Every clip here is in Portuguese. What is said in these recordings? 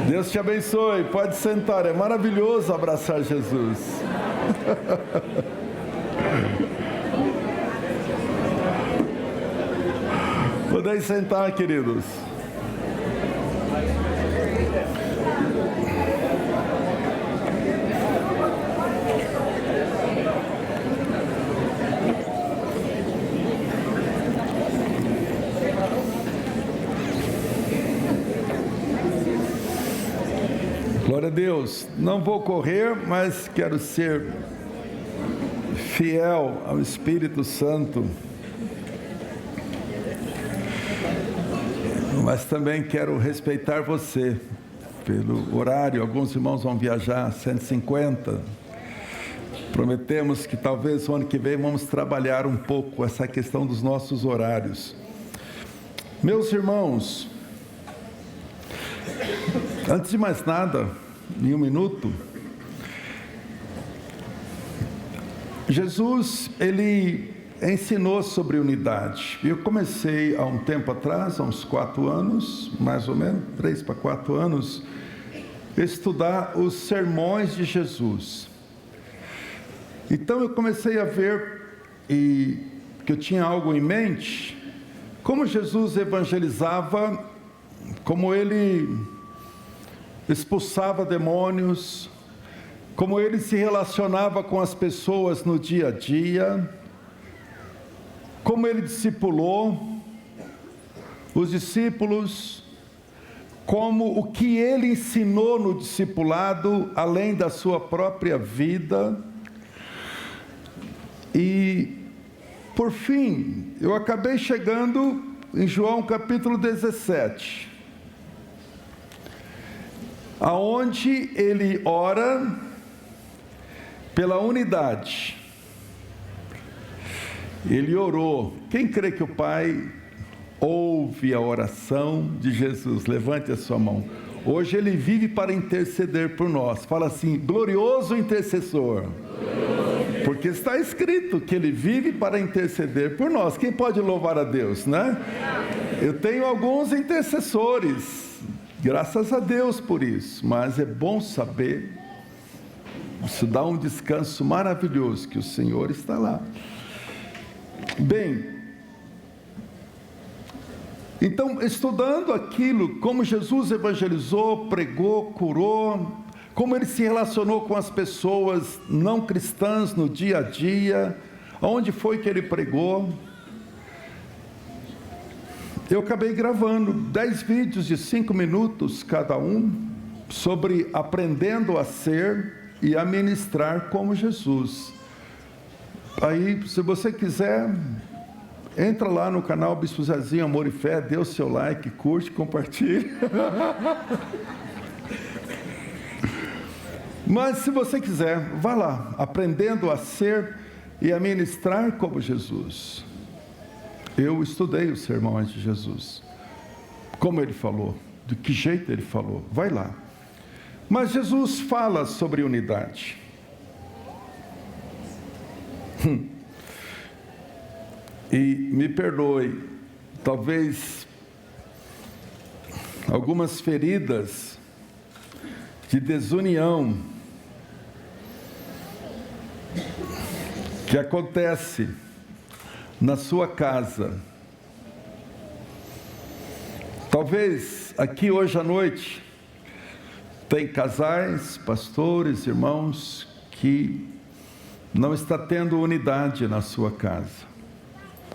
Deus te abençoe, pode sentar, é maravilhoso abraçar Jesus. Podem sentar, queridos. Glória a Deus. Não vou correr, mas quero ser fiel ao Espírito Santo. Mas também quero respeitar você pelo horário. Alguns irmãos vão viajar 150. Prometemos que talvez o ano que vem vamos trabalhar um pouco essa questão dos nossos horários. Meus irmãos, antes de mais nada, em um minuto, Jesus, ele ensinou sobre unidade. Eu comecei há um tempo atrás, há uns 4 anos, mais ou menos, 3 para 4 anos, estudar os sermões de Jesus. Então eu comecei a ver, e que eu tinha algo em mente, como Jesus evangelizava, como ele expulsava demônios, como ele se relacionava com as pessoas no dia a dia, como ele discipulou os discípulos, como o que ele ensinou no discipulado, além da sua própria vida. E, por fim, eu acabei chegando em João capítulo 17, aonde ele ora pela unidade. Ele orou. Quem crê que o Pai ouve a oração de Jesus? Levante a sua mão. Hoje ele vive para interceder por nós. Fala assim: glorioso intercessor. Porque está escrito que ele vive para interceder por nós. Quem pode louvar a Deus, né? Eu tenho alguns intercessores, graças a Deus por isso, mas é bom saber, isso dá um descanso maravilhoso, que o Senhor está lá. Bem, então, estudando aquilo, como Jesus evangelizou, pregou, curou, como ele se relacionou com as pessoas não cristãs no dia a dia, onde foi que ele pregou, eu acabei gravando 10 vídeos de 5 minutos cada um, sobre aprendendo a ser e a ministrar como Jesus. Aí, se você quiser, entra lá no canal Bispo Zezinho Amor e Fé, dê o seu like, curte, compartilhe. Mas se você quiser, vá lá, aprendendo a ser e a ministrar como Jesus. Eu estudei os sermões de Jesus, como ele falou, de que jeito ele falou, vai lá. Mas Jesus fala sobre unidade. E me perdoe, talvez algumas feridas de desunião que acontece na sua casa. Talvez aqui hoje à noite tem casais, pastores, irmãos que não está tendo unidade na sua casa,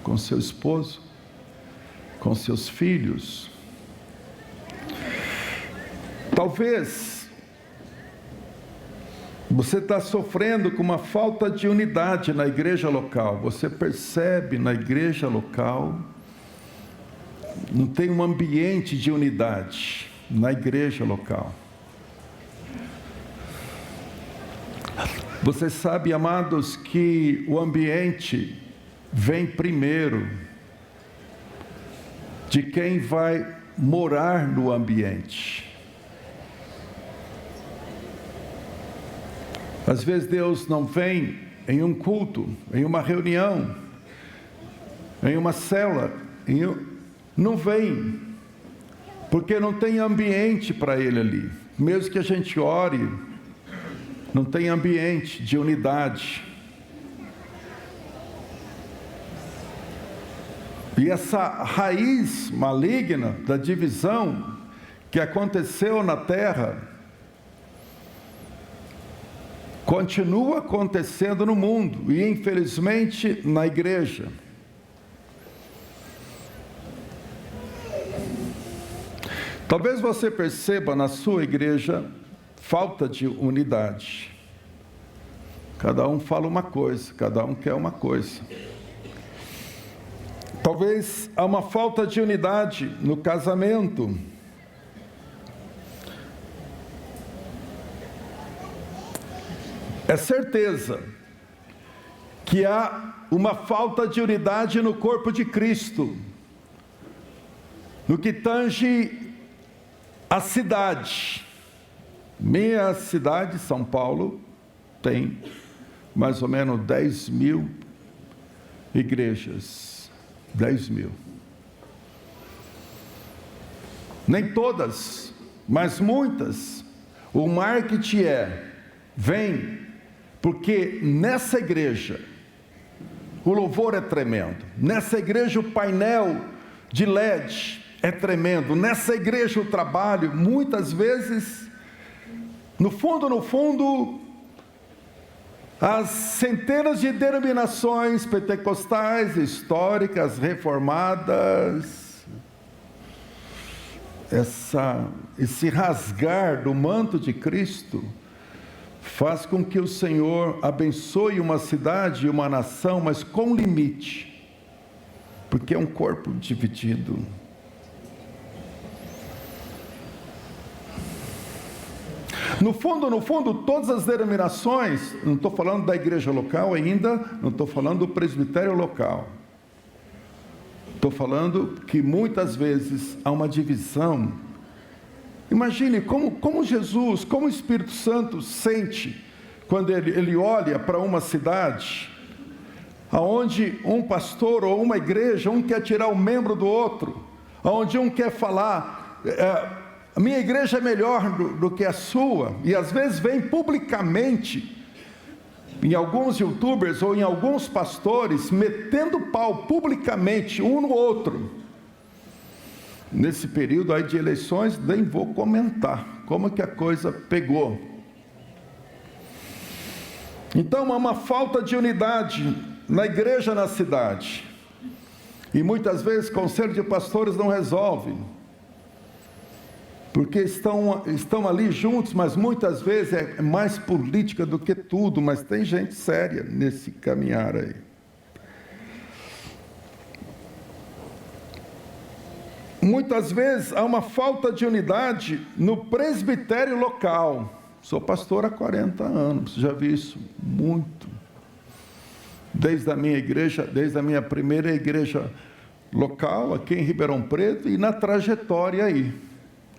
com seu esposo, com seus filhos. Talvez você está sofrendo com uma falta de unidade na igreja local. Você percebe na igreja local, não tem um ambiente de unidade na igreja local. Você sabe, amados, que o ambiente vem primeiro de quem vai morar no ambiente. Às vezes Deus não vem em um culto, em uma reunião, em uma célula, não vem porque não tem ambiente para ele ali. Mesmo que a gente ore, não tem ambiente de unidade. E essa raiz maligna da divisão que aconteceu na terra, continua acontecendo no mundo e, infelizmente, na igreja. Talvez você perceba na sua igreja falta de unidade. Cada um fala uma coisa, cada um quer uma coisa. Talvez há uma falta de unidade no casamento. É certeza que há uma falta de unidade no corpo de Cristo, no que tange a cidade. Minha cidade, São Paulo, tem mais ou menos 10.000 igrejas. 10.000. Nem todas, mas muitas. O marketing vem, porque nessa igreja o louvor é tremendo. Nessa igreja o painel de LED é tremendo. Nessa igreja o trabalho, muitas vezes, no fundo, as centenas de denominações pentecostais, históricas, reformadas, esse rasgar do manto de Cristo faz com que o Senhor abençoe uma cidade e uma nação, mas com limite, porque é um corpo dividido. No fundo, todas as denominações, não estou falando da igreja local ainda, não estou falando do presbitério local. Estou falando que muitas vezes há uma divisão. Imagine como Jesus, como o Espírito Santo sente quando ele olha para uma cidade, onde um pastor ou uma igreja, um quer tirar o membro do outro, onde um quer falar... a minha igreja é melhor do que a sua, e às vezes vem publicamente, em alguns youtubers ou em alguns pastores, metendo pau publicamente um no outro. Nesse período aí de eleições, nem vou comentar como que a coisa pegou. Então há uma falta de unidade na igreja, na cidade, e muitas vezes o conselho de pastores não resolve, porque estão ali juntos, mas muitas vezes é mais política do que tudo, mas tem gente séria nesse caminhar aí. Muitas vezes há uma falta de unidade no presbitério local. Sou pastor há 40 anos, já vi isso muito. Desde a minha igreja, desde a minha primeira igreja local, aqui em Ribeirão Preto, e na trajetória aí,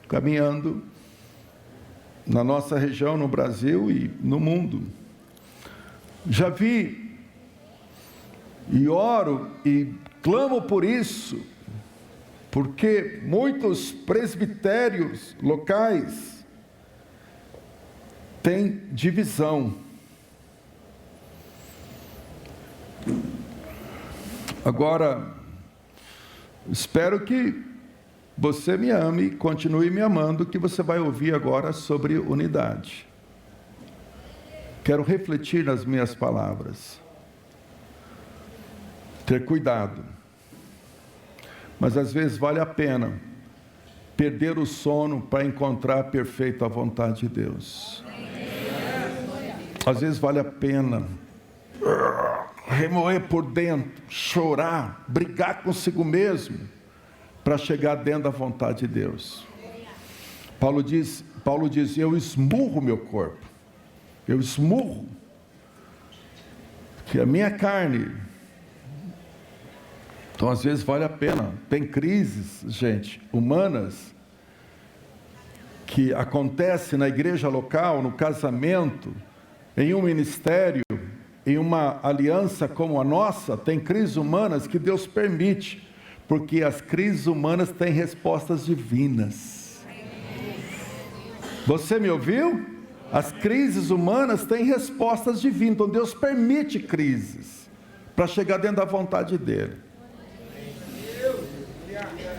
caminhando na nossa região, no Brasil e no mundo. Já vi e oro e clamo por isso, porque muitos presbitérios locais têm divisão. Agora, espero que você me ame e continue me amando, que você vai ouvir agora sobre unidade. Quero refletir nas minhas palavras. Ter cuidado. Mas às vezes vale a pena perder o sono para encontrar a perfeita vontade de Deus. Às vezes vale a pena remoer por dentro, chorar, brigar consigo mesmo, para chegar dentro da vontade de Deus. Paulo diz, eu esmurro meu corpo, eu esmurro, que a minha carne. Então às vezes vale a pena. Tem crises, gente, humanas, que acontece na igreja local, no casamento, em um ministério, em uma aliança como a nossa. Tem crises humanas que Deus permite, Porque as crises humanas têm respostas divinas. Você me ouviu? As crises humanas têm respostas divinas. Então Deus permite crises para chegar dentro da vontade dele.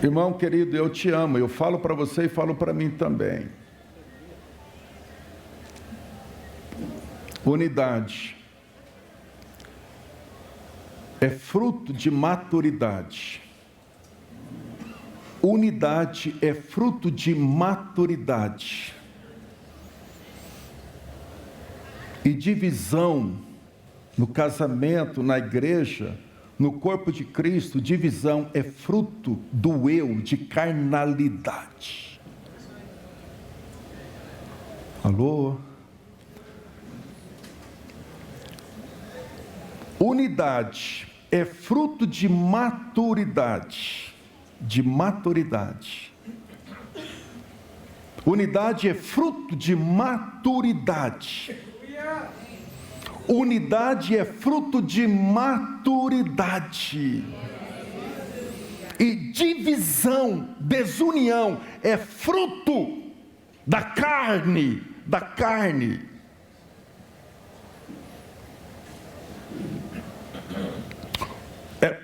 Irmão querido, eu te amo. Eu falo para você e falo para mim também. Unidade é fruto de maturidade. Unidade é fruto de maturidade. E divisão no casamento, na igreja, no corpo de Cristo, divisão é fruto do eu, de carnalidade. Alô? Unidade é fruto de maturidade. De maturidade. Unidade é fruto de maturidade. Unidade é fruto de maturidade. E divisão, desunião, é fruto da carne, da carne.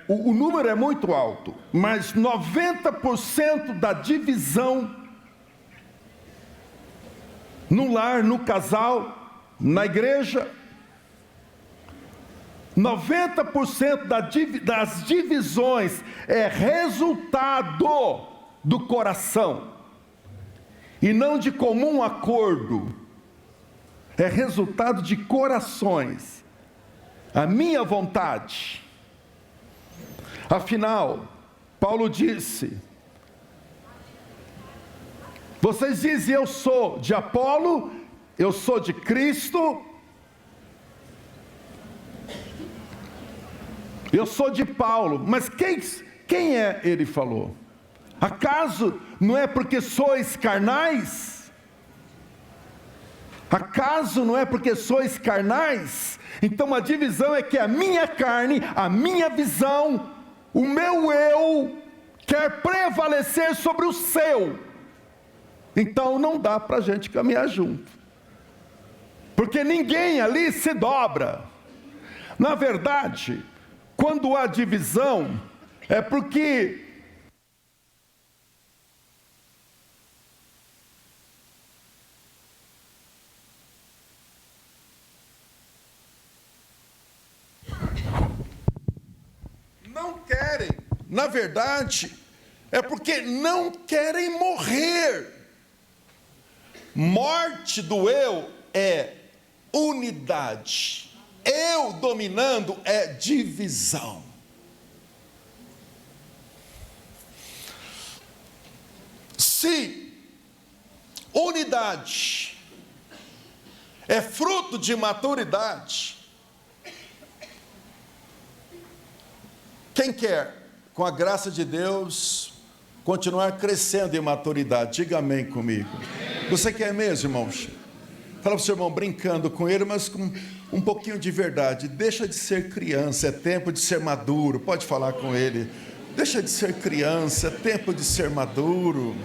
O número é muito alto, mas 90% da divisão no lar, no casal, na igreja, 90% das divisões é resultado do coração, e não de comum acordo, é resultado de corações, a minha vontade. Afinal, Paulo disse, vocês dizem eu sou de Apolo, eu sou de Cristo, eu sou de Paulo, mas quem é, ele falou? Acaso não é porque sois carnais? Acaso não é porque sois carnais? Então a divisão é que a minha carne, a minha visão, o meu eu, quer prevalecer sobre o seu. Então não dá para a gente caminhar junto, porque ninguém ali se dobra. Na verdade, quando há divisão, é porque não querem, na verdade, é porque não querem morrer. Morte do eu é unidade. Eu dominando é divisão. Se unidade é fruto de maturidade, quem quer, com a graça de Deus, continuar crescendo em maturidade? Diga amém comigo. Você quer mesmo, irmãos? Fala para o seu irmão, brincando com ele, mas com um pouquinho de verdade. Deixa de ser criança, é tempo de ser maduro. Pode falar com ele. Deixa de ser criança, é tempo de ser maduro.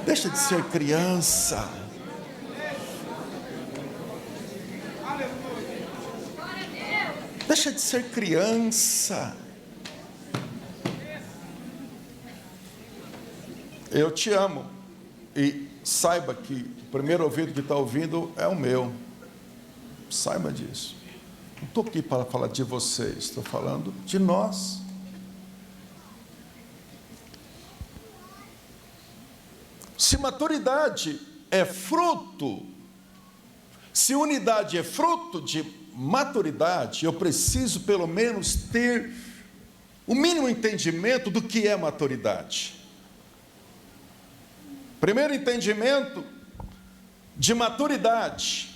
Deixa de ser criança. Deixa de ser criança. Eu te amo. E saiba que o primeiro ouvido que está ouvindo é o meu. Saiba disso. Não estou aqui para falar de vocês, estou falando de nós. Se maturidade é fruto, se unidade é fruto de maturidade, eu preciso pelo menos ter o mínimo entendimento do que é maturidade. Primeiro entendimento de maturidade.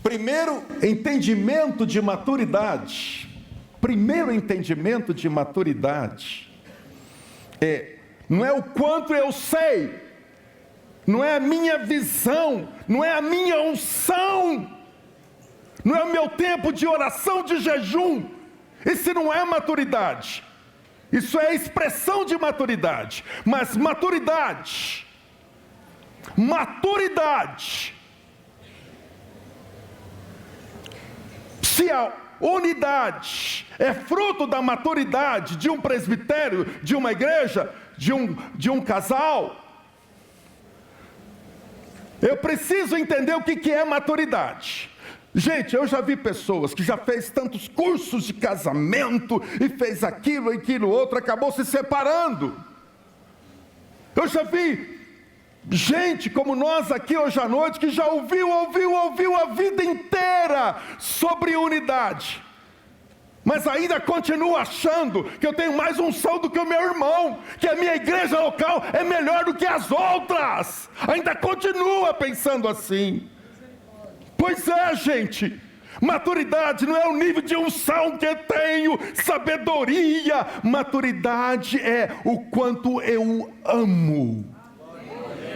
Primeiro entendimento de maturidade. Primeiro entendimento de maturidade não é o quanto eu sei, não é a minha visão, não é a minha unção, não é o meu tempo de oração, de jejum, Isso não é maturidade. Isso é expressão de maturidade. Mas maturidade, se a unidade é fruto da maturidade de um presbitério, de uma igreja, de um casal, eu preciso entender o que é maturidade. Gente, eu já vi pessoas que já fez tantos cursos de casamento e fez aquilo e aquilo outro, acabou se separando. Eu já vi gente como nós aqui hoje à noite que já ouviu a vida inteira sobre unidade, mas ainda continua achando que eu tenho mais unção do que o meu irmão, que a minha igreja local é melhor do que as outras. Ainda continua pensando assim. Pois é, gente, maturidade não é o nível de unção que eu tenho, sabedoria. Maturidade é o quanto eu amo.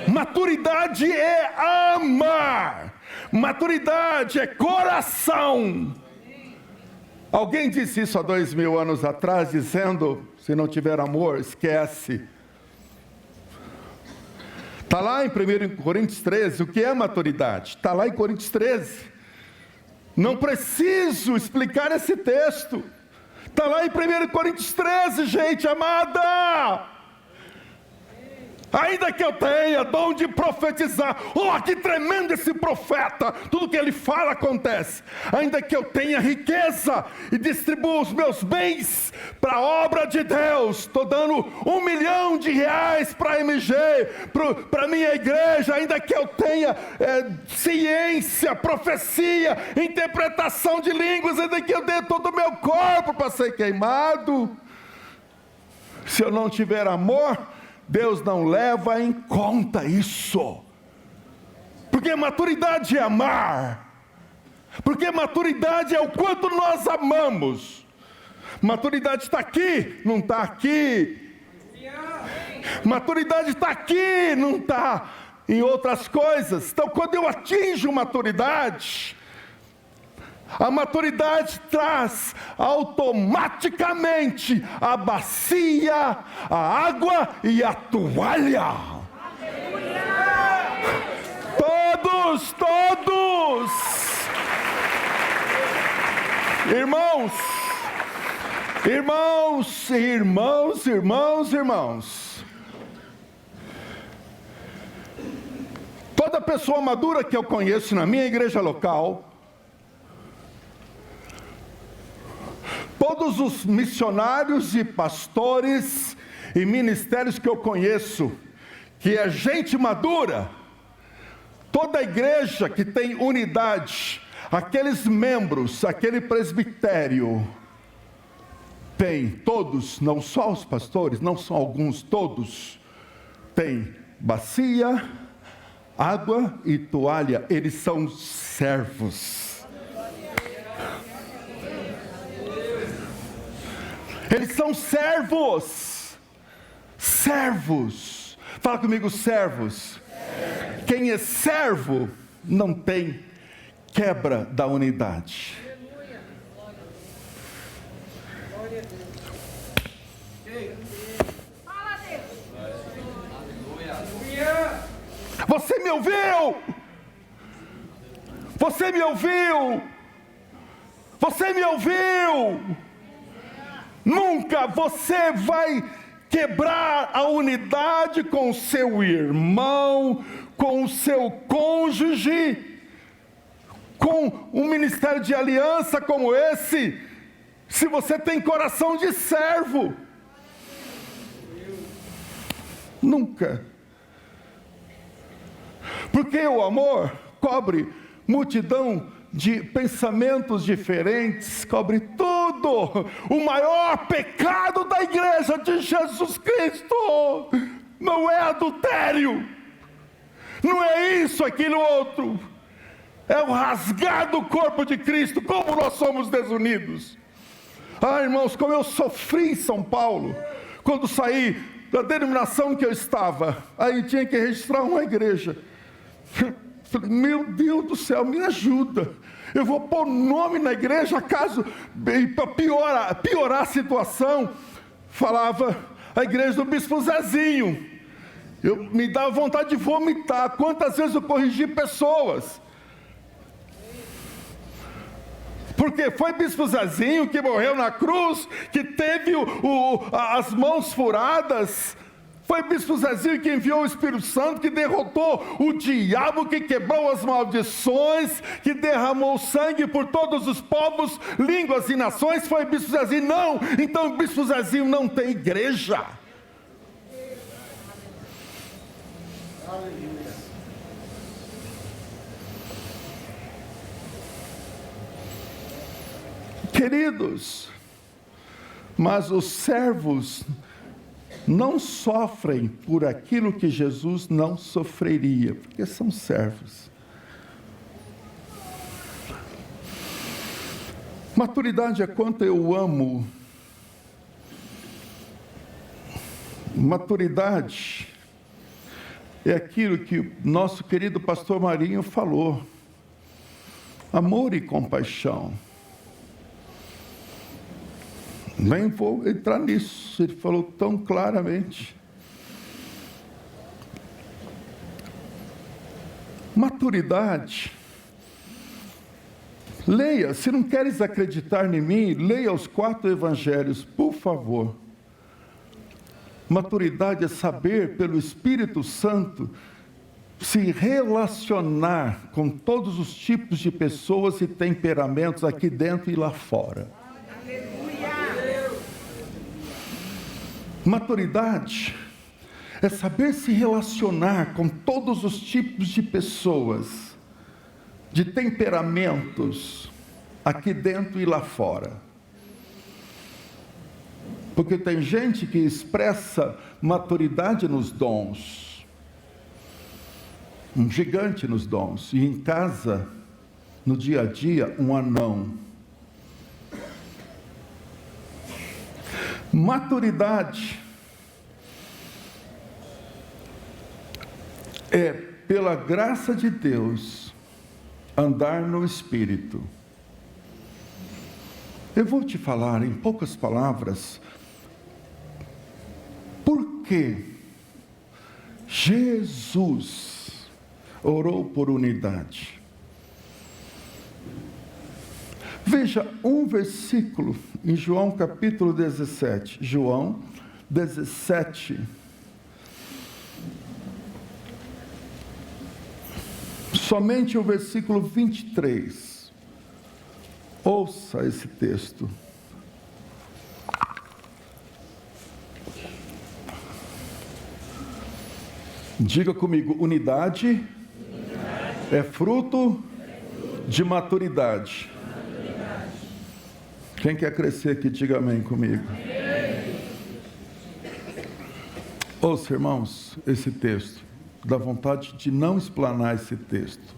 Maturidade é amar. Maturidade é coração. Alguém disse isso há 2000 anos atrás, dizendo: se não tiver amor, esquece. Está lá em 1 Coríntios 13, o que é maturidade? Está lá em Coríntios 13. Não preciso explicar esse texto. Está lá em 1 Coríntios 13, gente amada. Ainda que eu tenha dom de profetizar, oh, que tremendo esse profeta, tudo que ele fala acontece. Ainda que eu tenha riqueza e distribua os meus bens para a obra de Deus, estou dando R$1 milhão para a MG, para a minha igreja, ainda que eu tenha ciência, profecia, interpretação de línguas, ainda que eu dê todo o meu corpo para ser queimado, se eu não tiver amor, Deus não leva em conta isso. Porque maturidade é amar. Porque maturidade é o quanto nós amamos. Maturidade está aqui, não está aqui. Maturidade está aqui, não está em outras coisas. Então, quando eu atinjo maturidade, a maturidade traz automaticamente a bacia, a água e a toalha. Todos. Irmãos. Toda pessoa madura que eu conheço na minha igreja local, todos os missionários e pastores e ministérios que eu conheço, que é gente madura, toda igreja que tem unidade, aqueles membros, aquele presbitério, tem todos, não só os pastores, não são alguns, todos, tem bacia, água e toalha. Eles são servos. Eles são servos. Fala comigo, servos. Quem é servo não tem quebra da unidade. Você me ouviu? Nunca você vai quebrar a unidade com o seu irmão, com o seu cônjuge, com um ministério de aliança como esse, se você tem coração de servo. Nunca. Porque o amor cobre multidão de pensamentos diferentes, cobre tudo. O maior pecado da igreja de Jesus Cristo não é adultério, não é isso, aquilo, outro. É o rasgar do corpo de Cristo. Como nós somos desunidos. Irmãos, como eu sofri em São Paulo, quando saí da denominação que eu estava, aí tinha que registrar uma igreja. Falei, meu Deus do céu, me ajuda. Eu vou pôr nome na igreja, caso, para piorar a situação, falava a igreja do Bispo Zezinho. Me dava vontade de vomitar. Quantas vezes eu corrigi pessoas? Porque foi Bispo Zezinho que morreu na cruz, que teve as mãos furadas. Foi Bispo Zezinho que enviou o Espírito Santo, que derrotou o diabo, que quebrou as maldições, que derramou sangue por todos os povos, línguas e nações. Foi Bispo Zezinho. Não, então Bispo Zezinho não tem igreja. Queridos, mas os servos não sofrem por aquilo que Jesus não sofreria, porque são servos. Maturidade é quanto eu amo. Maturidade é aquilo que nosso querido pastor Marinho falou: amor e compaixão. Nem vou entrar nisso, ele falou tão claramente. Maturidade. Leia, se não queres acreditar em mim, leia os 4 evangelhos, por favor. Maturidade é saber, pelo Espírito Santo, se relacionar com todos os tipos de pessoas e temperamentos aqui dentro e lá fora. Maturidade é saber se relacionar com todos os tipos de pessoas, de temperamentos, aqui dentro e lá fora. Porque tem gente que expressa maturidade nos dons, um gigante nos dons, e em casa, no dia a dia, um anão. Maturidade é, pela graça de Deus, andar no Espírito. Eu vou te falar em poucas palavras, por que Jesus orou por unidade. Veja um versículo em João capítulo 17. João 17. Somente o versículo 23. Ouça esse texto. Diga comigo, unidade é fruto de maturidade. Quem quer crescer aqui, diga amém comigo. Ouça, irmãos, esse texto. Dá vontade de não explanar esse texto.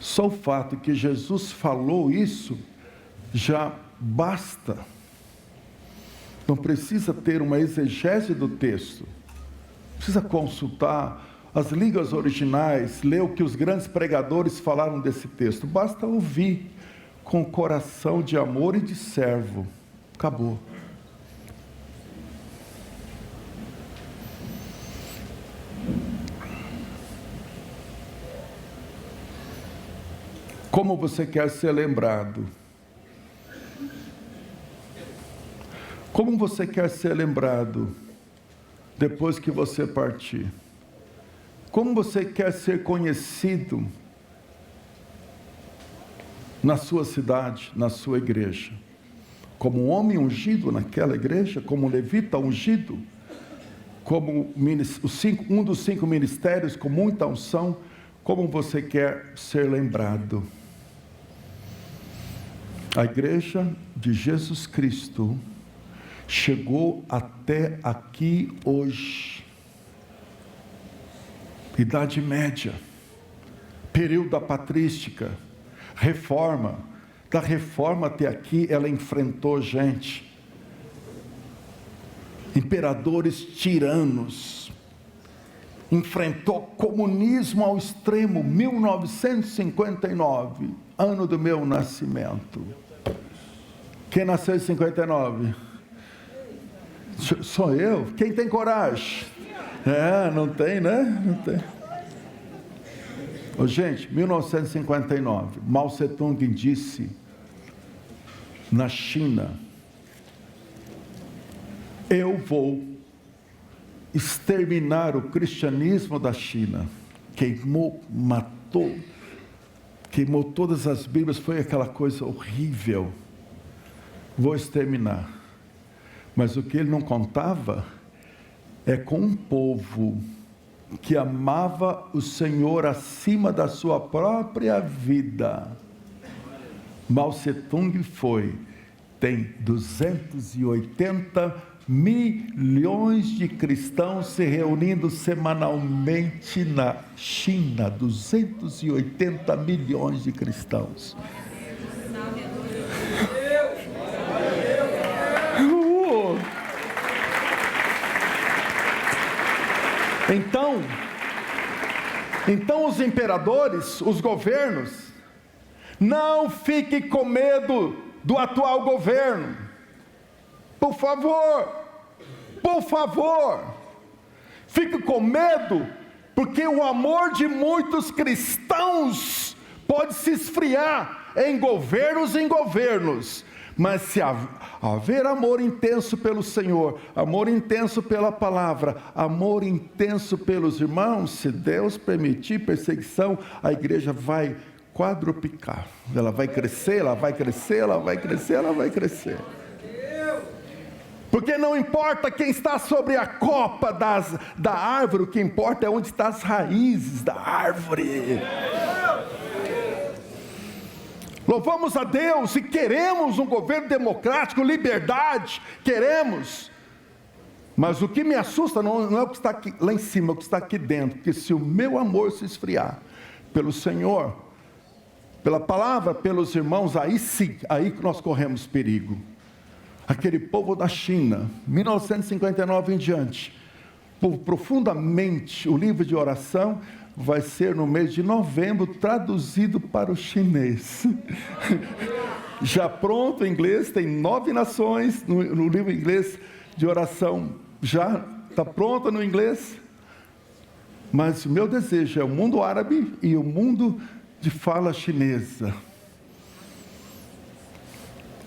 Só o fato que Jesus falou isso já basta. Não precisa ter uma exegese do texto. Precisa consultar as línguas originais, ler o que os grandes pregadores falaram desse texto. Basta ouvir com coração de amor e de servo. Acabou. Como você quer ser lembrado? Como você quer ser lembrado depois que você partir? Como você quer ser conhecido na sua cidade, na sua igreja? Como um homem ungido naquela igreja? Como um levita ungido? Como um dos 5 ministérios com muita unção? Como você quer ser lembrado? A igreja de Jesus Cristo chegou até aqui hoje. Idade Média, período da patrística, reforma. Da reforma até aqui ela enfrentou gente, imperadores tiranos, enfrentou comunismo ao extremo, 1959, ano do meu nascimento. Quem nasceu em 59? Sou eu? Quem tem coragem? Não tem, né? Não tem. Gente, 1959, Mao Tse-tung disse na China: eu vou exterminar o cristianismo da China. Queimou, matou, queimou todas as Bíblias, foi aquela coisa horrível. Vou exterminar. Mas o que ele não contava é com um povo que amava o Senhor acima da sua própria vida. Mao Tse-tung tem 280 milhões de cristãos se reunindo semanalmente na China. 280 milhões de cristãos. Então os imperadores, os governos, não fiquem com medo do atual governo. Por favor, fique com medo, porque o amor de muitos cristãos pode se esfriar em governos, mas se haver amor intenso pelo Senhor, amor intenso pela palavra, amor intenso pelos irmãos, se Deus permitir perseguição, a igreja vai quadruplicar, ela vai crescer, ela vai crescer, ela vai crescer, ela vai crescer. Porque não importa quem está sobre a copa da árvore, o que importa é onde estão as raízes da árvore. Louvamos a Deus e queremos um governo democrático, liberdade, queremos. Mas o que me assusta não é o que está aqui, lá em cima, é o que está aqui dentro. Porque se o meu amor se esfriar pelo Senhor, pela palavra, pelos irmãos, aí sim, aí que nós corremos perigo. Aquele povo da China, 1959 em diante, profundamente, o livro de oração vai ser no mês de novembro traduzido para o chinês. Já pronto em inglês, tem 9 nações no livro inglês de oração, já está pronto no inglês. Mas o meu desejo é o mundo árabe e o mundo de fala chinesa.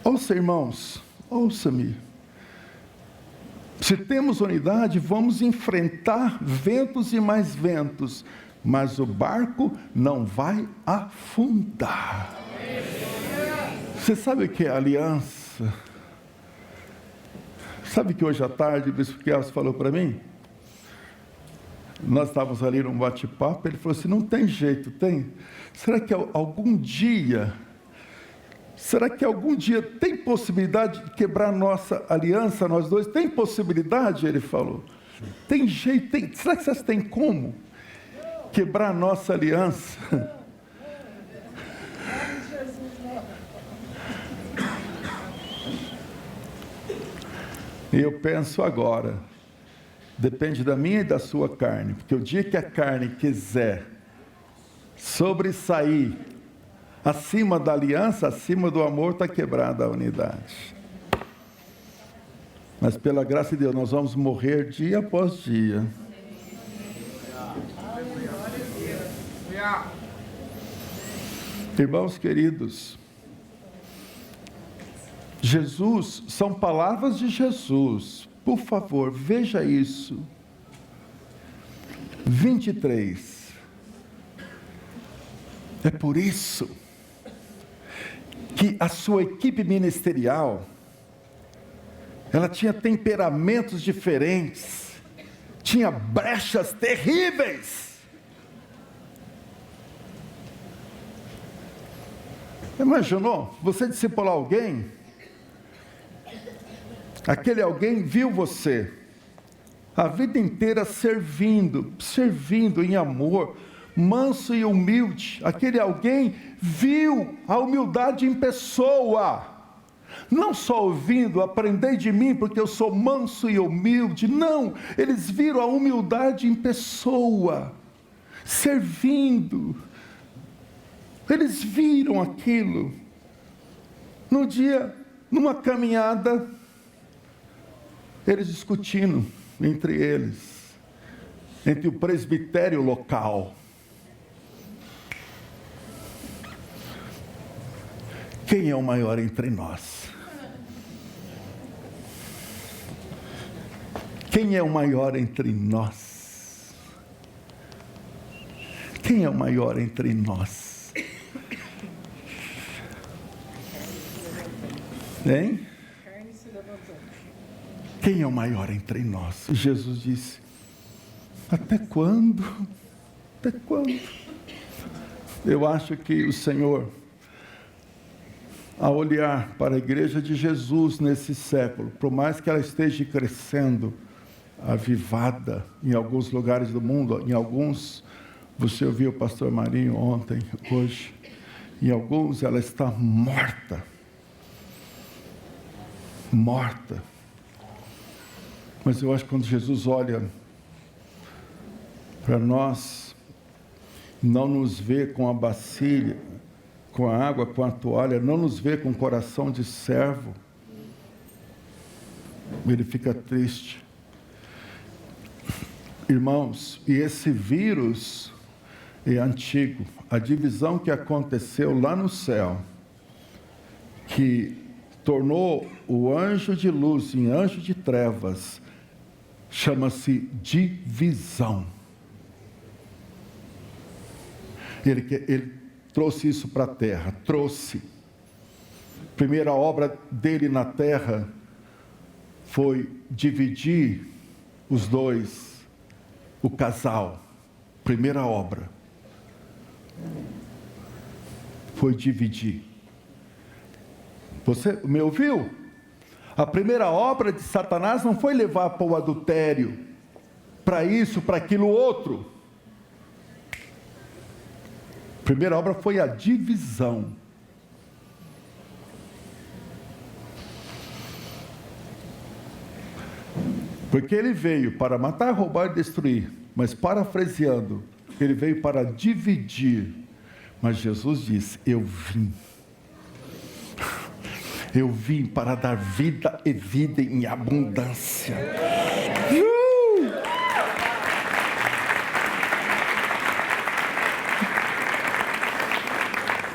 Ouça, irmãos, ouça-me. Se temos unidade, vamos enfrentar ventos e mais ventos, mas o barco não vai afundar. Você sabe o que é aliança? Sabe que hoje à tarde o bispo Kelso falou para mim? Nós estávamos ali num bate-papo, ele falou assim: não tem jeito, tem? Será que algum dia tem possibilidade de quebrar nossa aliança, nós dois? Tem possibilidade? Ele falou. Tem jeito, tem. Será que vocês têm como quebrar nossa aliança? E eu penso agora, depende da minha e da sua carne, porque o dia que a carne quiser sobressair acima da aliança, acima do amor, está quebrada a unidade. Mas pela graça de Deus, nós vamos morrer dia após dia. Irmãos queridos, Jesus, são palavras de Jesus. Por favor, veja isso. 23. É por isso que a sua equipe ministerial, ela tinha temperamentos diferentes, tinha brechas terríveis. Imaginou? Você discipular alguém, aquele alguém viu você a vida inteira servindo em amor, manso e humilde. Aquele alguém viu a humildade em pessoa. Não só ouvindo, aprendei de mim, porque eu sou manso e humilde. Não, eles viram a humildade em pessoa, servindo. Eles viram aquilo. Num dia, numa caminhada, eles discutindo entre eles, entre o presbitério local. Quem é o maior entre nós? Quem é o maior entre nós? Quem é o maior entre nós? Hein? Quem é o maior entre nós? Jesus disse: até quando? Até quando? Eu acho que o Senhor, ao olhar para a igreja de Jesus nesse século, por mais que ela esteja crescendo, avivada em alguns lugares do mundo, em alguns, você ouviu o pastor Marinho ontem, hoje, em alguns ela está morta. Morta. Mas eu acho que quando Jesus olha para nós, não nos vê com a bacia, com a água, com a toalha, não nos vê com o coração de servo, ele fica triste. Irmãos, e esse vírus é antigo. A divisão que aconteceu lá no céu, que tornou o anjo de luz em anjo de trevas, chama-se divisão. Ele trouxe isso para a terra, trouxe. A primeira obra dele na terra foi dividir os dois, o casal. Primeira obra foi dividir. Você me ouviu? A primeira obra de Satanás não foi levar para o adultério, para isso, para aquilo outro. A primeira obra foi a divisão. Porque ele veio para matar, roubar e destruir, mas parafraseando, ele veio para dividir. Mas Jesus disse: eu vim para dar vida e vida em abundância.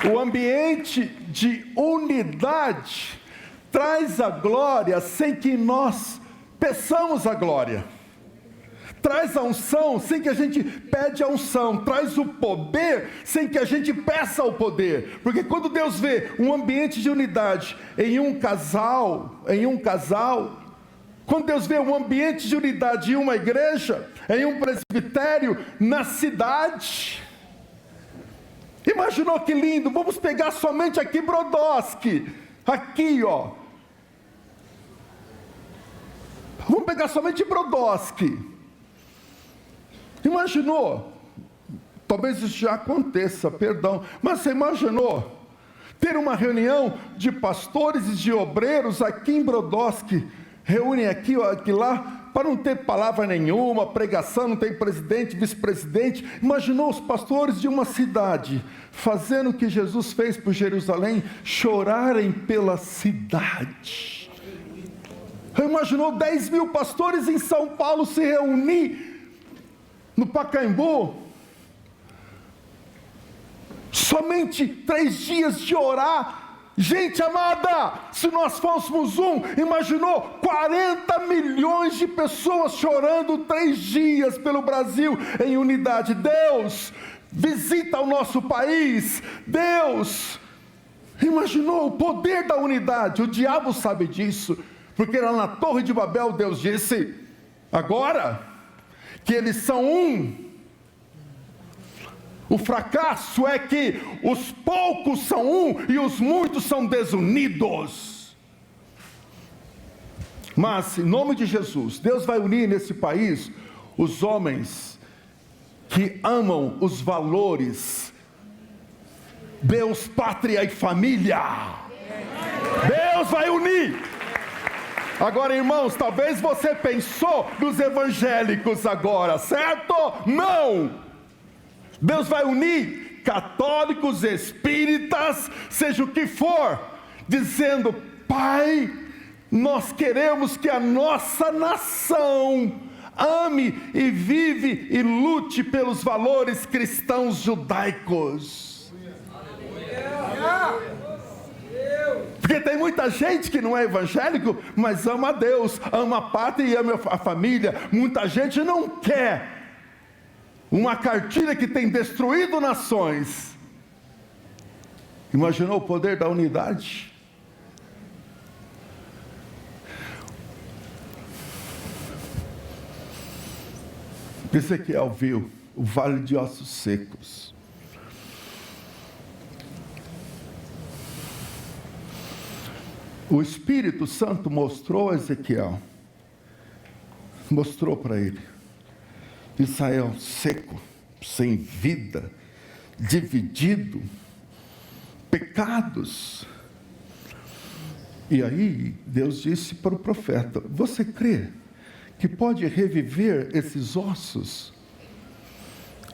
O ambiente de unidade traz a glória sem que nós peçamos a glória. Traz a unção sem que a gente pede a unção. Traz o poder sem que a gente peça o poder. Porque quando Deus vê um ambiente de unidade em um casal, quando Deus vê um ambiente de unidade em uma igreja, em um presbitério, na cidade, imaginou que lindo? Vamos pegar somente aqui Brodowski, aqui ó, vamos pegar somente Brodowski. Imaginou? Talvez isso já aconteça, perdão, mas você imaginou ter uma reunião de pastores e de obreiros aqui em Brodowski, reúnem aqui, aqui lá, para não ter palavra nenhuma, pregação, não tem presidente, vice-presidente. Imaginou os pastores de uma cidade fazendo o que Jesus fez por Jerusalém, chorarem pela cidade. Imaginou 10 mil pastores em São Paulo se reunir no Pacaembu, somente 3 dias de orar. Gente amada, se nós fôssemos imaginou 40 milhões de pessoas chorando 3 dias pelo Brasil em unidade. Deus visita o nosso país. Deus imaginou o poder da unidade. O diabo sabe disso, porque lá na Torre de Babel Deus disse: agora que eles são o fracasso é que os poucos são e os muitos são desunidos. Mas, em nome de Jesus, Deus vai unir nesse país os homens que amam os valores Deus, pátria e família. Deus vai unir. Agora, irmãos, talvez você pensou nos evangélicos agora, certo? Não! Deus vai unir católicos, espíritas, seja o que for, dizendo: Pai, nós queremos que a nossa nação ame e vive e lute pelos valores cristãos judaicos. Porque tem muita gente que não é evangélico, mas ama a Deus, ama a pátria e ama a família. Muita gente não quer uma cartilha que tem destruído nações. Imaginou o poder da unidade? Ezequiel viu o vale de ossos secos. O Espírito Santo mostrou a Ezequiel, mostrou para ele, Israel seco, sem vida, dividido, pecados. E aí Deus disse para o profeta: você crê que pode reviver esses ossos?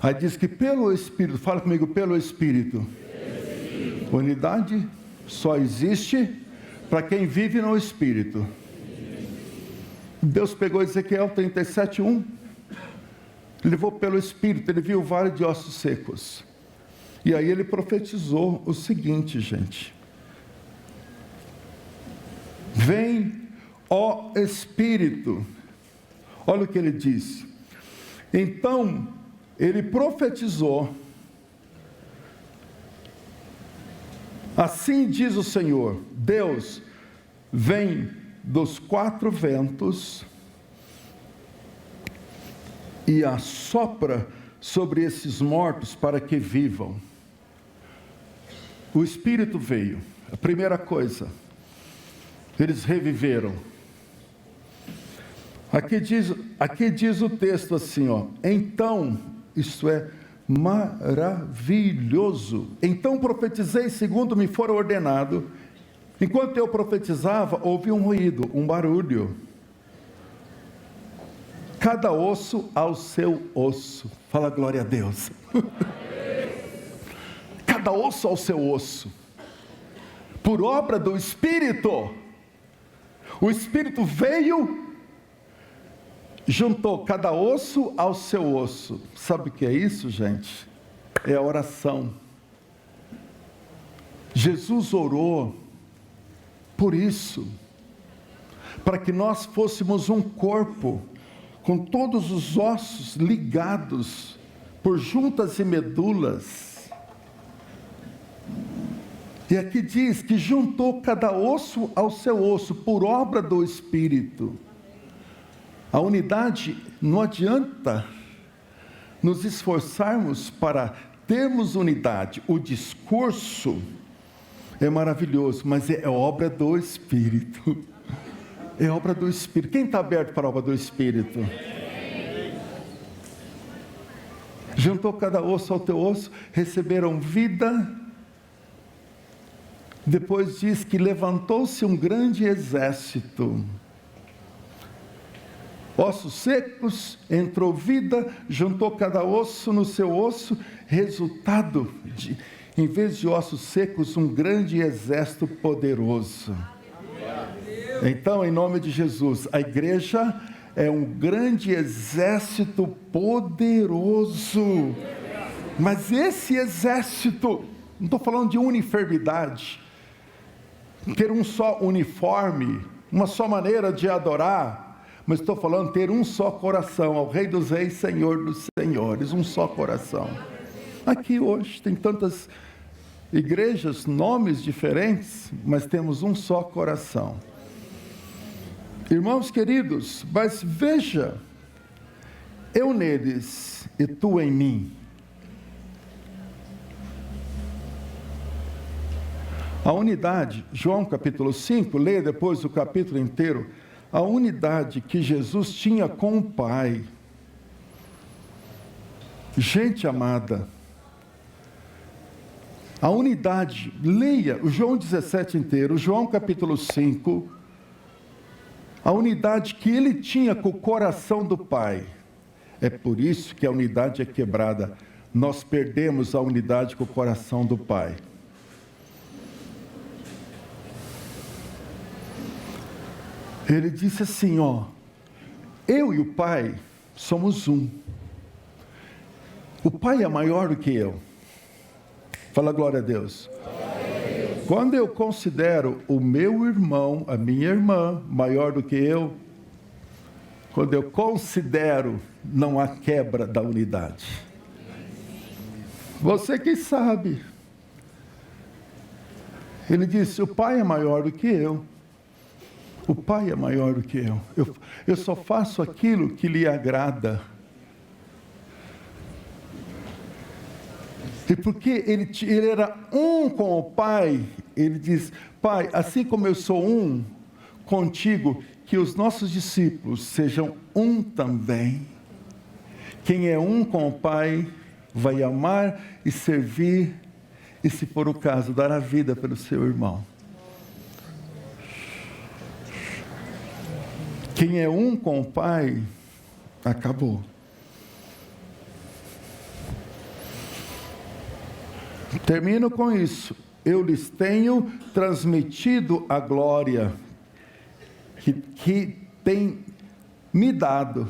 Aí diz que pelo Espírito, fala comigo, pelo Espírito. Unidade só existe para quem vive no Espírito. Deus pegou Ezequiel 37:1, levou pelo Espírito, ele viu o vale de ossos secos. E aí ele profetizou o seguinte, gente: vem, ó Espírito. Olha o que ele disse. Então, ele profetizou: assim diz o Senhor, Deus, vem dos quatro ventos e assopra sobre esses mortos para que vivam. O Espírito veio, a primeira coisa, eles reviveram. Aqui diz o texto assim, ó: então, isto é maravilhoso. Então profetizei segundo me for ordenado. Enquanto eu profetizava, ouvi um ruído, um barulho. Cada osso ao seu osso. Fala glória a Deus. Cada osso ao seu osso. Por obra do Espírito. O Espírito veio, juntou cada osso ao seu osso. Sabe o que é isso, gente? É a oração. Jesus orou por isso, para que nós fôssemos um corpo, com todos os ossos ligados por juntas e medulas. E aqui diz que juntou cada osso ao seu osso, por obra do Espírito. A unidade, não adianta nos esforçarmos para termos unidade. O discurso é maravilhoso, mas é obra do Espírito. É obra do Espírito. Quem está aberto para a obra do Espírito? Juntou cada osso ao teu osso, receberam vida. Depois diz que levantou-se um grande exército. Ossos secos, entrou vida, juntou cada osso no seu osso, resultado de, em vez de ossos secos, um grande exército poderoso. Então, em nome de Jesus, a igreja é um grande exército poderoso. Mas esse exército, não estou falando de uniformidade, ter um só uniforme, uma só maneira de adorar, mas estou falando ter um só coração, ao Rei dos Reis, Senhor dos Senhores, um só coração. Aqui hoje tem tantas igrejas, nomes diferentes, mas temos um só coração. Irmãos queridos, mas veja, eu neles e tu em mim. A unidade, João capítulo 5, leia depois o capítulo inteiro, a unidade que Jesus tinha com o Pai. Gente amada, A unidade, leia o João 17 inteiro, João capítulo 5, a unidade que ele tinha com o coração do Pai. É por isso que a unidade é quebrada. Nós perdemos a unidade com o coração do Pai. Ele disse assim, eu e o Pai somos um. O Pai é maior do que eu. Fala glória a Deus. Quando eu considero o meu irmão, a minha irmã, maior do que eu, quando eu considero, não há quebra da unidade. Você que sabe. Ele disse, o Pai é maior do que eu. O Pai é maior do que eu. Eu só faço aquilo que lhe agrada. E porque ele era um com o Pai, ele diz, Pai, assim como eu sou um contigo, que os nossos discípulos sejam um também. Quem é um com o Pai, vai amar e servir, e se for o caso, dar a vida pelo seu irmão. Quem é um com o Pai, acabou. Termino com isso. Eu lhes tenho transmitido a glória que tem me dado,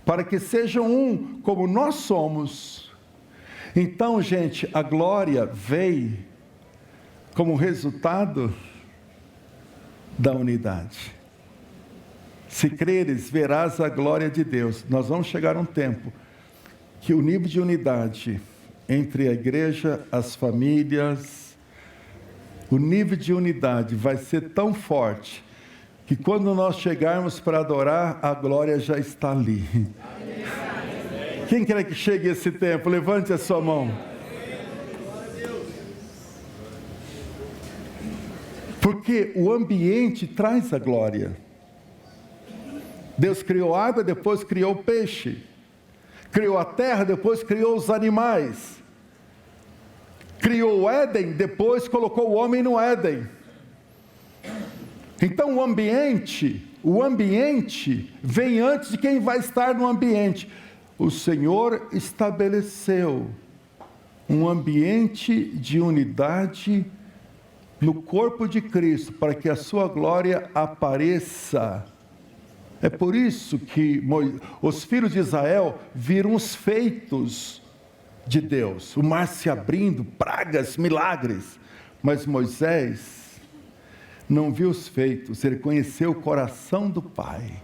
para que sejam um como nós somos. Então, gente, a glória veio como resultado da unidade. Se creres, verás a glória de Deus. Nós vamos chegar a um tempo que o nível de unidade entre a igreja, as famílias, o nível de unidade vai ser tão forte, que quando nós chegarmos para adorar, a glória já está ali. Quem quer que chegue esse tempo? Levante a sua mão. Porque o ambiente traz a glória. Deus criou a água, depois criou o peixe. Criou a terra, depois criou os animais. Criou o Éden, depois colocou o homem no Éden. Então o ambiente vem antes de quem vai estar no ambiente. O Senhor estabeleceu um ambiente de unidade no corpo de Cristo, para que a sua glória apareça. É por isso que os filhos de Israel viram os feitos de Deus, o mar se abrindo, pragas, milagres. Mas Moisés não viu os feitos, ele conheceu o coração do Pai.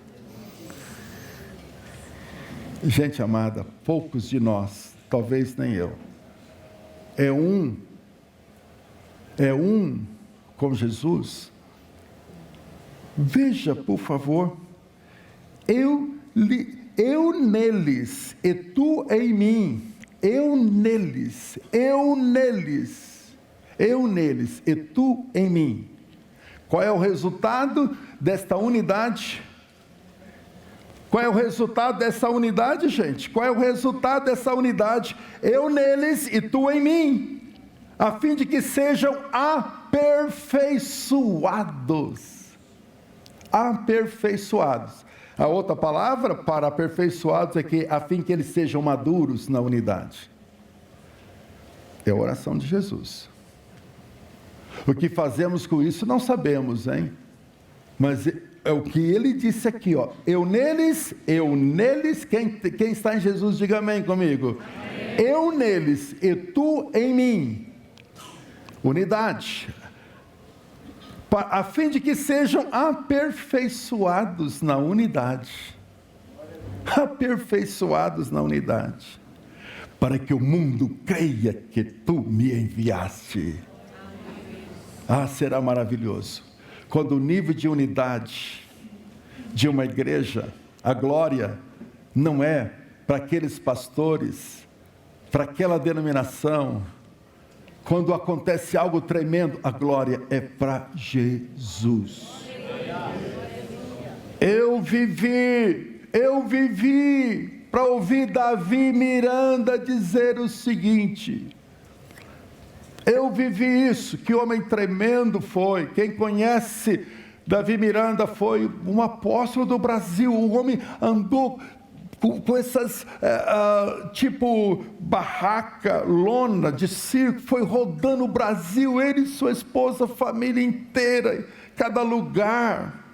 Gente amada, poucos de nós, talvez nem eu, é um com Jesus. Veja, por favor, eu neles e tu em mim. Eu neles e tu em mim. Qual é o resultado desta unidade? Qual é o resultado dessa unidade, gente? Qual é o resultado dessa unidade? Eu neles e tu em mim, a fim de que sejam aperfeiçoados. Aperfeiçoados. A outra palavra para aperfeiçoados é que a fim que eles sejam maduros na unidade. É a oração de Jesus. O que fazemos com isso não sabemos, hein? Mas é o que ele disse aqui, eu neles, quem está em Jesus, diga amém comigo. Amém. Eu neles e tu em mim. Unidade. A fim de que sejam aperfeiçoados na unidade. Aperfeiçoados na unidade. Para que o mundo creia que tu me enviaste. Será maravilhoso. Quando o nível de unidade de uma igreja, a glória não é para aqueles pastores, para aquela denominação. Quando acontece algo tremendo, a glória é para Jesus. Eu vivi para ouvir Davi Miranda dizer o seguinte: Eu vivi isso, que homem tremendo foi. Quem conhece Davi Miranda foi um apóstolo do Brasil. O homem andou com essas, tipo barraca, lona de circo, foi rodando o Brasil, ele e sua esposa, a família inteira, cada lugar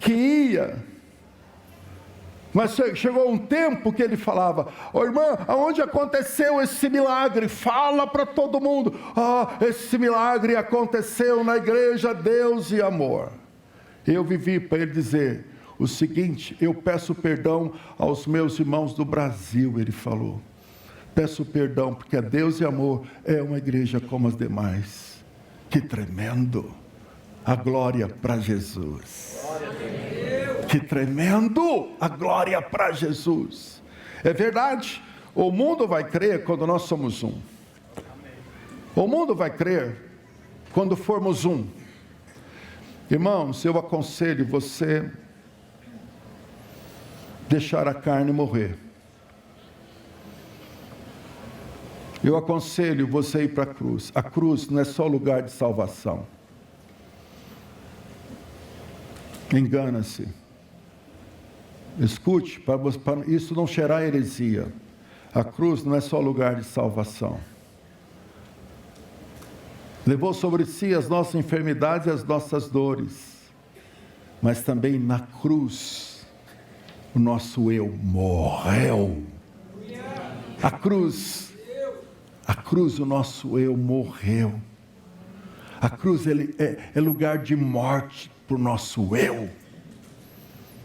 que ia. Mas chegou um tempo que ele falava: ô irmã, aonde aconteceu esse milagre? Fala para todo mundo. Esse milagre aconteceu na igreja Deus e Amor. Eu vivi para ele dizer o seguinte: eu peço perdão aos meus irmãos do Brasil, ele falou. Peço perdão, porque a Deus e Amor é uma igreja como as demais. Que tremendo! A glória para Jesus. Que tremendo! A glória para Jesus. É verdade, o mundo vai crer quando nós somos um. O mundo vai crer quando formos um. Irmãos, eu aconselho você deixar a carne morrer. Eu aconselho você ir para a cruz. A cruz não é só lugar de salvação. Engana-se. Escute, para isso não cheirar heresia. A cruz não é só lugar de salvação. Levou sobre si as nossas enfermidades e as nossas dores. Mas também na cruz, o nosso eu morreu. A cruz, o nosso eu morreu. A cruz é lugar de morte para o nosso eu.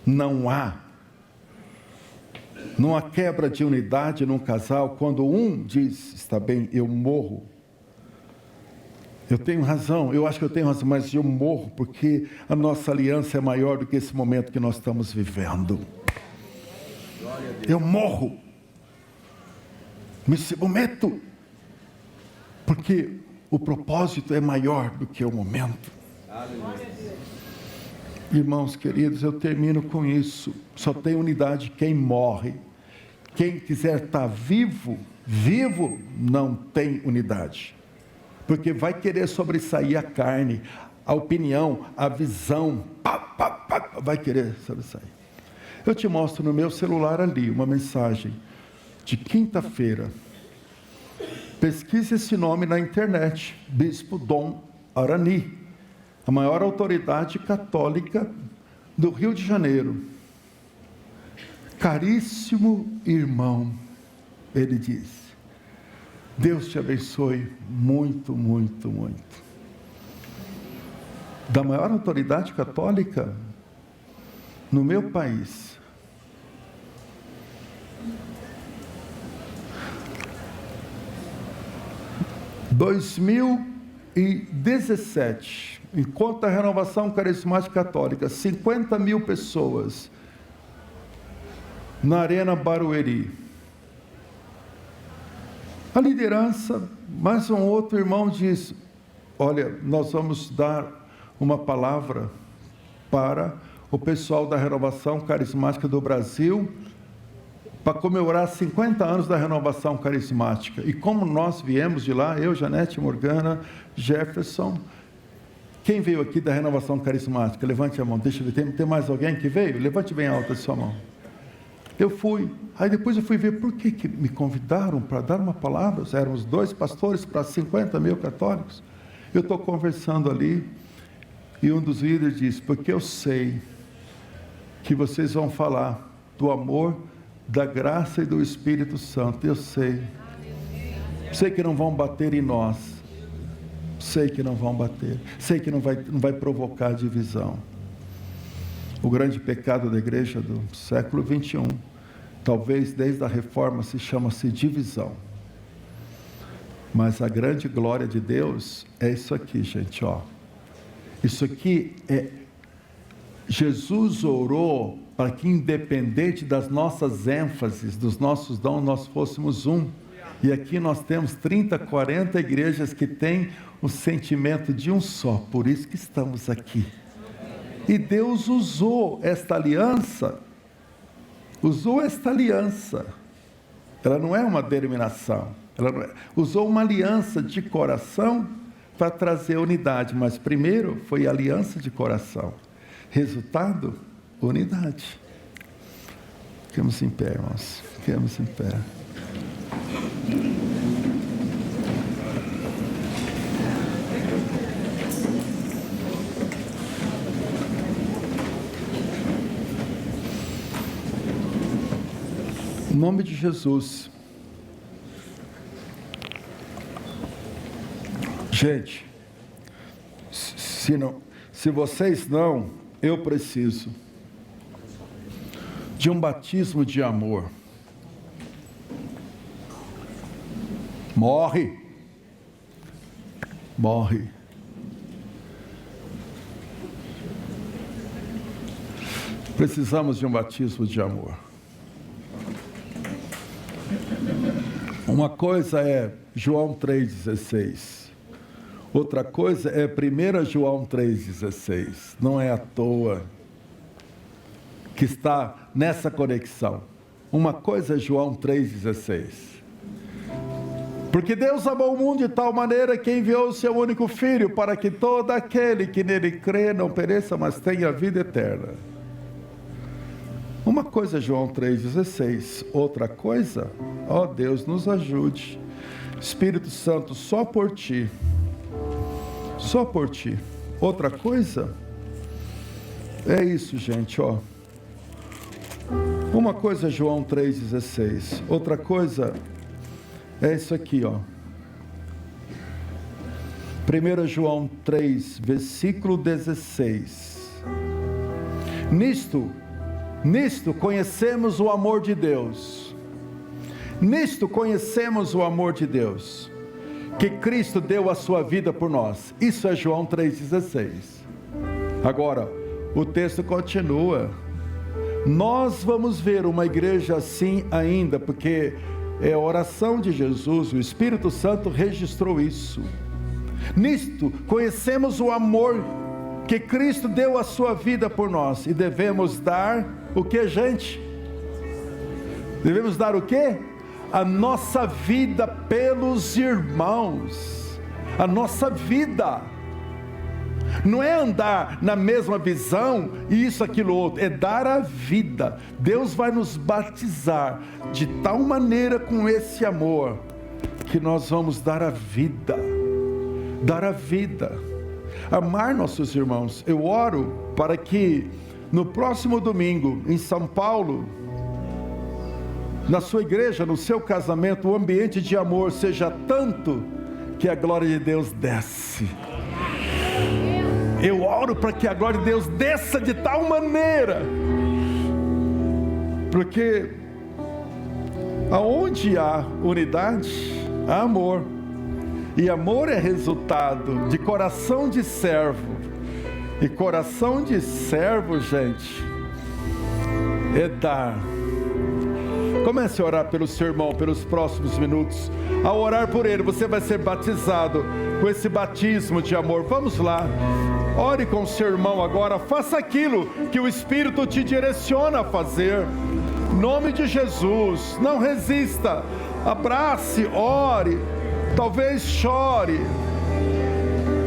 Não há quebra de unidade num casal quando um diz: está bem, eu morro. Eu tenho razão, eu acho que eu tenho razão, mas eu morro porque a nossa aliança é maior do que esse momento que nós estamos vivendo. Eu morro. Me submeto. Porque o propósito é maior do que o momento. Irmãos queridos, eu termino com isso. Só tem unidade quem morre. Quem quiser estar vivo não tem unidade. Porque vai querer sobressair a carne, a opinião, a visão. Vai querer sobressair. Eu te mostro no meu celular ali uma mensagem de quinta-feira. Pesquise esse nome na internet. Bispo Dom Arani, a maior autoridade católica do Rio de Janeiro. Caríssimo irmão, ele diz: Deus te abençoe muito, muito, muito. Da maior autoridade católica no meu país. Em 2017, enquanto a Renovação Carismática Católica, 50 mil pessoas na Arena Barueri. A liderança, mais um outro irmão diz: olha, nós vamos dar uma palavra para o pessoal da Renovação Carismática do Brasil, para comemorar 50 anos da Renovação Carismática. E como nós viemos de lá, eu, Janete, Morgana, Jefferson, quem veio aqui da Renovação Carismática? Levante a mão, deixa eu ver, tem mais alguém que veio? Levante bem alta a sua mão. Eu fui, aí depois eu fui ver por que me convidaram para dar uma palavra. Éramos 2 pastores para 50 mil católicos. Eu estou conversando ali, e um dos líderes disse: porque eu sei que vocês vão falar do amor, da graça e do Espírito Santo. Eu sei. Sei que não vão bater em nós. Sei que não vão bater. Sei que não vai provocar divisão. O grande pecado da igreja do século 21, talvez desde a reforma, chama-se divisão. Mas a grande glória de Deus é isso aqui, gente, ó. Isso aqui é... Jesus orou para que, independente das nossas ênfases, dos nossos dons, nós fôssemos um. E aqui nós temos 30, 40 igrejas que têm o sentimento de um só. Por isso que estamos aqui. E Deus usou esta aliança Ela não é uma denominação. Usou uma aliança de coração para trazer unidade, mas primeiro foi aliança de coração. Resultado, unidade. Fiquemos em pé, irmãos. Fiquemos em pé. Em nome de Jesus. Gente, se vocês não, eu preciso de um batismo de amor. Morre. Precisamos de um batismo de amor. Uma coisa é João 3,16. Outra coisa é 1 João 3,16. Não é à toa que está nessa conexão. Uma coisa é João 3,16. Porque Deus amou o mundo de tal maneira que enviou o seu único Filho, para que todo aquele que nele crê não pereça, mas tenha a vida eterna. Uma coisa é João 3,16. Outra coisa, ó Deus, nos ajude. Espírito Santo, só por Ti. Só por Ti. Outra coisa, é isso, gente, ó. Uma coisa é João 3,16. Outra coisa é isso aqui, ó. 1 João 3, versículo 16. Nisto conhecemos o amor de Deus. Nisto conhecemos o amor de Deus, que Cristo deu a sua vida por nós. Isso é João 3,16. Agora, o texto continua. Nós vamos ver uma igreja assim ainda, porque é a oração de Jesus, o Espírito Santo registrou isso. Nisto conhecemos o amor que Cristo deu a sua vida por nós, e devemos dar o que, gente? Devemos dar o quê? A nossa vida pelos irmãos. A nossa vida. Não é andar na mesma visão e isso, aquilo, outro. É dar a vida. Deus vai nos batizar de tal maneira com esse amor, que nós vamos dar a vida. Dar a vida. Amar nossos irmãos. Eu oro para que no próximo domingo, em São Paulo, na sua igreja, no seu casamento, o ambiente de amor seja tanto que a glória de Deus desce. Eu oro para que a glória de Deus desça de tal maneira, porque aonde há unidade, há amor, e amor é resultado de coração de servo, e coração de servo, gente, é dar. Comece a orar pelo seu irmão pelos próximos minutos. Ao orar por ele, você vai ser batizado com esse batismo de amor. Vamos lá. Ore com o seu irmão agora. Faça aquilo que o Espírito te direciona a fazer. Em nome de Jesus. Não resista. Abrace, ore. Talvez chore.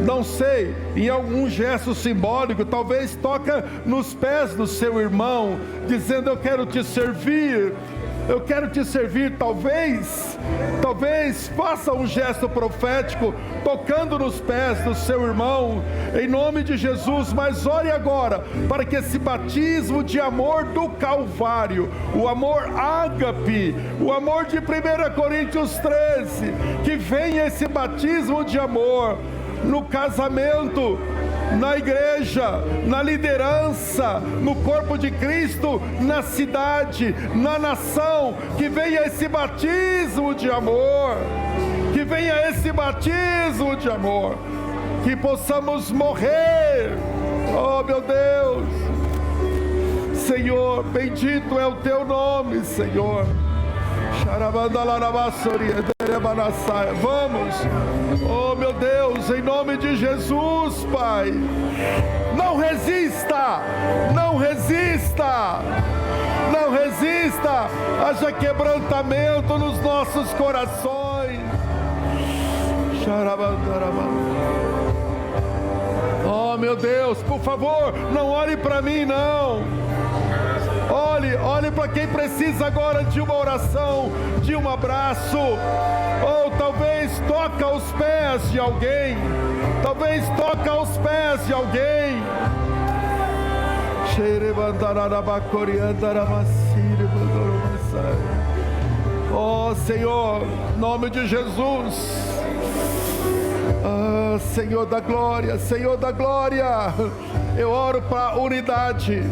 Não sei, em algum gesto simbólico, talvez toca nos pés do seu irmão, dizendo: eu quero te servir. Eu quero te servir. Talvez faça um gesto profético, tocando nos pés do seu irmão, em nome de Jesus. Mas ore agora, para que esse batismo de amor do Calvário, o amor ágape, o amor de 1 Coríntios 13, que venha esse batismo de amor, no casamento, na igreja, na liderança, no corpo de Cristo, na cidade, na nação. Que venha esse batismo de amor, que venha esse batismo de amor, que possamos morrer. Oh meu Deus, Senhor, bendito é o teu nome, Senhor. Vamos, oh meu Deus, em nome de Jesus, Pai. Não resista, não resista. não resista, haja quebrantamento nos nossos corações. Oh, meu Deus, por favor, não olhe para mim, não. Olhe para quem precisa agora de uma oração, de um abraço, ou talvez toca os pés de alguém, Oh, Senhor, em nome de Jesus. Senhor da glória, eu oro para a unidade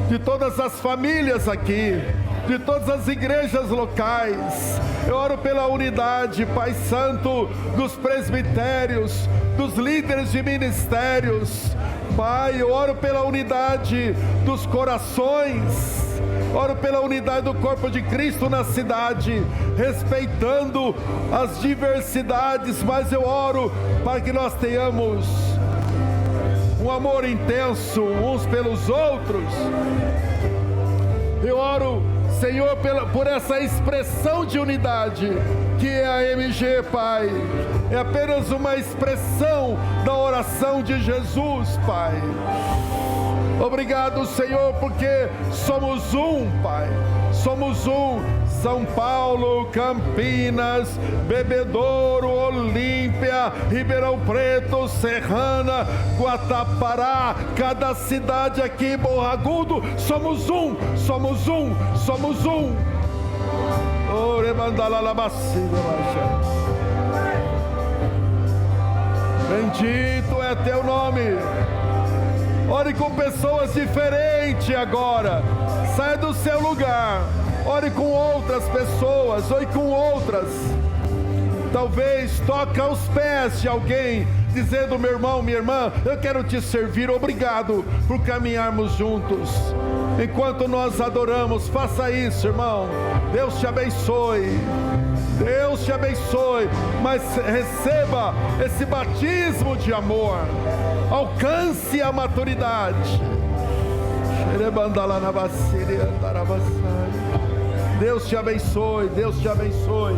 de todas as famílias aqui, de todas as igrejas locais. Eu oro pela unidade, Pai Santo, dos presbitérios, dos líderes de ministérios. Pai, eu oro pela unidade dos corações, oro pela unidade do corpo de Cristo na cidade, respeitando as diversidades, mas eu oro para que nós tenhamos um amor intenso uns pelos outros. Eu oro, Senhor, por essa expressão de unidade que é a MG, Pai. É apenas uma expressão da oração de Jesus, Pai. Obrigado, Senhor, porque somos um, Pai. Somos um. São Paulo, Campinas, Bebedouro, Olímpia, Ribeirão Preto, Serrana, Guatapará, cada cidade aqui, Morro Agudo, somos um. Bendito é teu nome. Ore com pessoas diferentes agora. Saia do seu lugar. Ore com outras pessoas. Ore com outras. Talvez toca os pés de alguém, dizendo: meu irmão, minha irmã, eu quero te servir. Obrigado por caminharmos juntos. Enquanto nós adoramos, faça isso, irmão. Deus te abençoe. Deus te abençoe, mas receba esse batismo de amor. Alcance a maturidade. Deus te abençoe, Deus te abençoe.